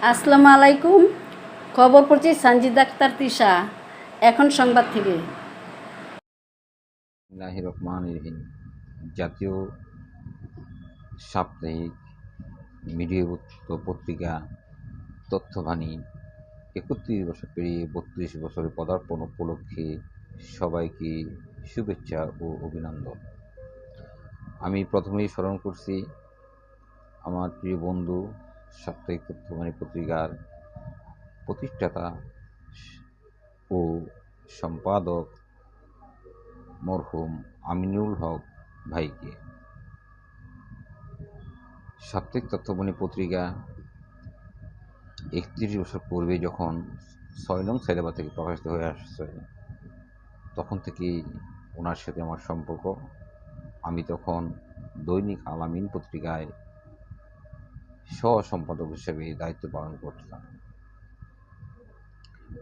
আসসালামু আলাইকুম। খবর পড়ছি সানজিদা আক্তার তিশা। এখন সংবাদ থেকে। বিসমিল্লাহির রহমানির রহিম। জাতীয় সাপ্তাহিক মিডিয়া পত্রিকা তথ্যবাণী ৩১ বছর পেরিয়ে ৩২ বছরে পদার্পণ উপলক্ষে সবাইকে শুভেচ্ছা ও অভিনন্দন। আমি প্রথমেই স্মরণ করছি আমার প্রিয় বন্ধু, সাপ্তাহিক তথ্যবাণী পত্রিকার প্রতিষ্ঠাতা ও সম্পাদক মরহুম আমিনুল হক ভাইকে। সাপ্তাহিক তথ্যবাণী পত্রিকা ৩১ বছর পূর্বে যখন ৬ নং সায়দাবাদ থেকে প্রকাশিত হয়ে আসছে, তখন থেকেই ওনার সাথে আমার সম্পর্ক। আমি তখন দৈনিক আলামিন পত্রিকায় সহ-সম্পাদক হিসেবে দায়িত্ব পালন করতাম।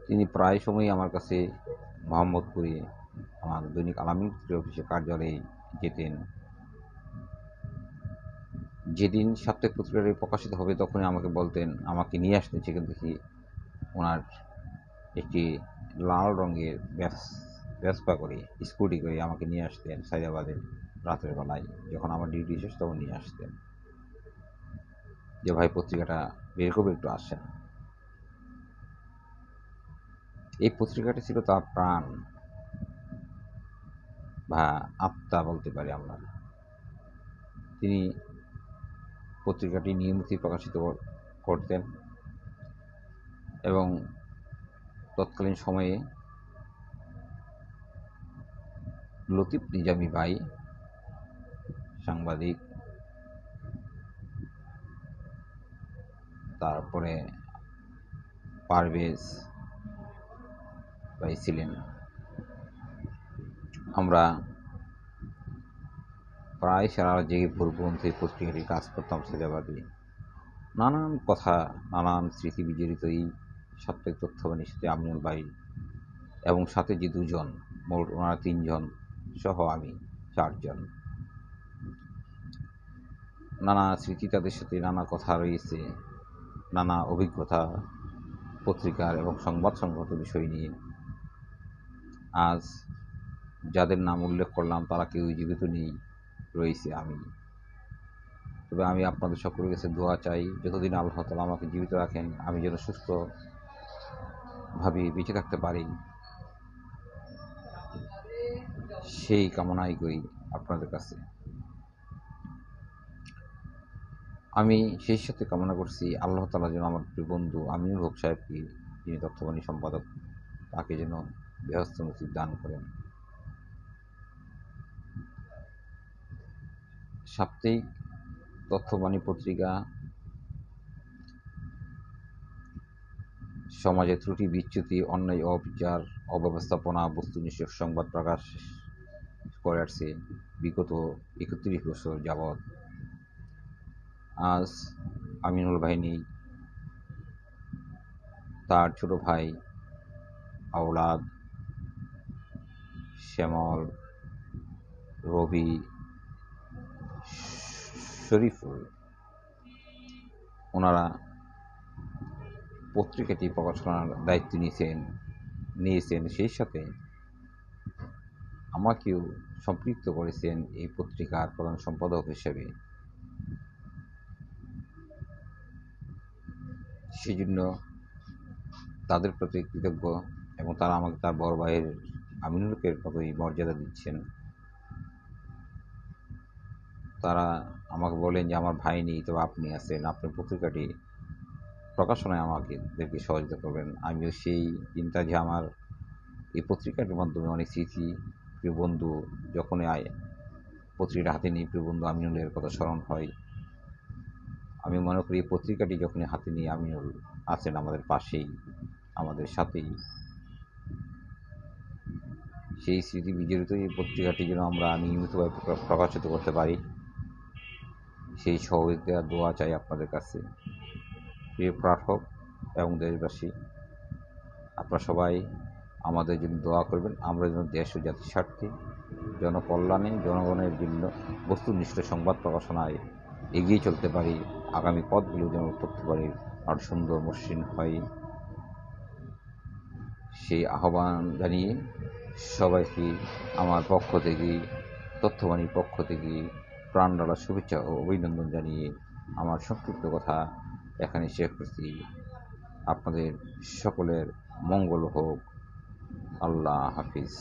তিনি প্রায় সময়ই আমার কাছে মোহাম্মদপুরে আমার দৈনিক আলামিন পত্রিকা অফিসে কার্যালয়ে যেতেন। যেদিন সাপ্তাহিক পত্রিকাটি প্রকাশিত হবে তখনই আমাকে বলতেন, আমাকে নিয়ে আসতেন সেখান থেকে ওনার একটি লাল রঙের ভেসপা করে, স্কুটি করে আমাকে নিয়ে আসতেন সায়দাবাদে রাতের বেলায়। যখন আমার ডিউটি শেষ তখন নিয়ে আসতেন যে, ভাই পত্রিকাটা বের করবে, একটু আসেন। এই পত্রিকাটি ছিল তার প্রাণ বা আত্মা বলতে পারি আমরা। তিনি পত্রিকাটি নিয়মিত প্রকাশিত করতেন এবং তৎকালীন সময়ে লতিফ নিজামী ভাই সাংবাদিক, তারপরে পারভেজ ভাই ছিলেন। আমরা প্রায় সারা জেগে ভোর পর্যন্ত এই পত্রিকাটি কাজ করতাম সায়দাবাদে। নানান কথা, নানান স্মৃতি বিজড়িত এই সাপ্তাহিক তথ্যবাণীর সাথে আমিনুল ভাই এবং সাথে যে দুজন, মোট ওনারা ৩ জন সহ আমি ৪ জন। নানা স্মৃতি তাদের সাথে, নানা কথা রয়েছে, নানা অভিজ্ঞতা পত্রিকার এবং সংবাদ সংক্রান্ত বিষয় নিয়ে। আজ যাদের নাম উল্লেখ করলাম তারা কেউ জীবিত নেই, রয়েছে আমি। তবে আমি আপনাদের সকলের কাছে দোয়া চাই, যতদিন আল্লাহ তাআলা আমাকে জীবিত রাখেন আমি যেন সুস্থভাবে বেঁচে থাকতে পারি, সেই কামনাই করি আপনাদের কাছে। আমি সেই সাথে কামনা করছি আল্লাহ তাআলা যেন আমার প্রিয় বন্ধু আমিনুল হক সাহেবকে, যিনি তথ্যবাণী সম্পাদক, তাকে যেন বেহেশত নসিব দান করেন। সাপ্তাহিক তথ্যবাণী পত্রিকা সমাজে ত্রুটি, বিচ্যুতি, অন্যায়, অবিচার, অব্যবস্থাপনা, বস্তুনিষ্ঠ সংবাদ প্রকাশ করে আসছে বিগত ৩১ বছর যাবৎ। আজ আমিনুল ভাই নেই, তার ছোট ভাই আওলাদ, শ্যামল, রবি, শরীফুল, ওনারা পত্রিকাটি প্রকাশনার দায়িত্ব নিয়েছেন। সেই সাথে আমাকেও সম্পৃক্ত করেছেন এই পত্রিকার প্রধান সম্পাদক হিসেবে। সেই জন্য তাদের প্রতি কৃতজ্ঞ এবং তারা আমাকে তার বড় ভাইয়ের আমিনুলকের মতোই মর্যাদা দিচ্ছেন। তারা আমাকে বলেন যে, আমার ভাই নেই, তবে আপনি আছেন, আপনার পত্রিকাটি প্রকাশনায় আমাদেরকে সহযোগিতা করবেন। আমিও সেই চিন্তা যে আমার এই পত্রিকাটির মাধ্যমে অনেক স্মৃতি, প্রিয় বন্ধু যখনই পত্রিকাটা হাতে নিয়ে প্রিয় বন্ধু আমিনুলের কথা স্মরণ হয়। আমি মনে করি এই পত্রিকাটি যখনই হাতে নিয়ে আমিনুল আছেন আমাদের পাশেই, আমাদের সাথেই। সেই স্মৃতি বিজড়িত এই পত্রিকাটি যেন আমরা নিয়মিতভাবে প্রকাশিত করতে পারি, সেই সহযোগিতা দোয়া চাই আপনাদের কাছে। প্রিয় পাঠক এবং দেশবাসী, আপনারা সবাই আমাদের জন্য দোয়া করবেন। আমরা যেন দেশ ও জাতির স্বার্থে, জনকল্যাণে, জনগণের জন্য বস্তুনিষ্ঠ সংবাদ প্রকাশনায় এগিয়ে চলতে পারি, আগামী পথগুলো যেন তথ্যবাণীর আর সুন্দর মসৃণ হয়, সেই আহ্বান জানিয়ে সবাইকে আমার পক্ষ থেকে, তথ্যবাণীর পক্ষ থেকে প্রাণঢালা শুভেচ্ছা ও অভিনন্দন জানিয়ে আমার সংক্ষিপ্ত কথা এখানে শেষ করছি। আপনাদের সকলের মঙ্গল হোক। আল্লাহ হাফিজ।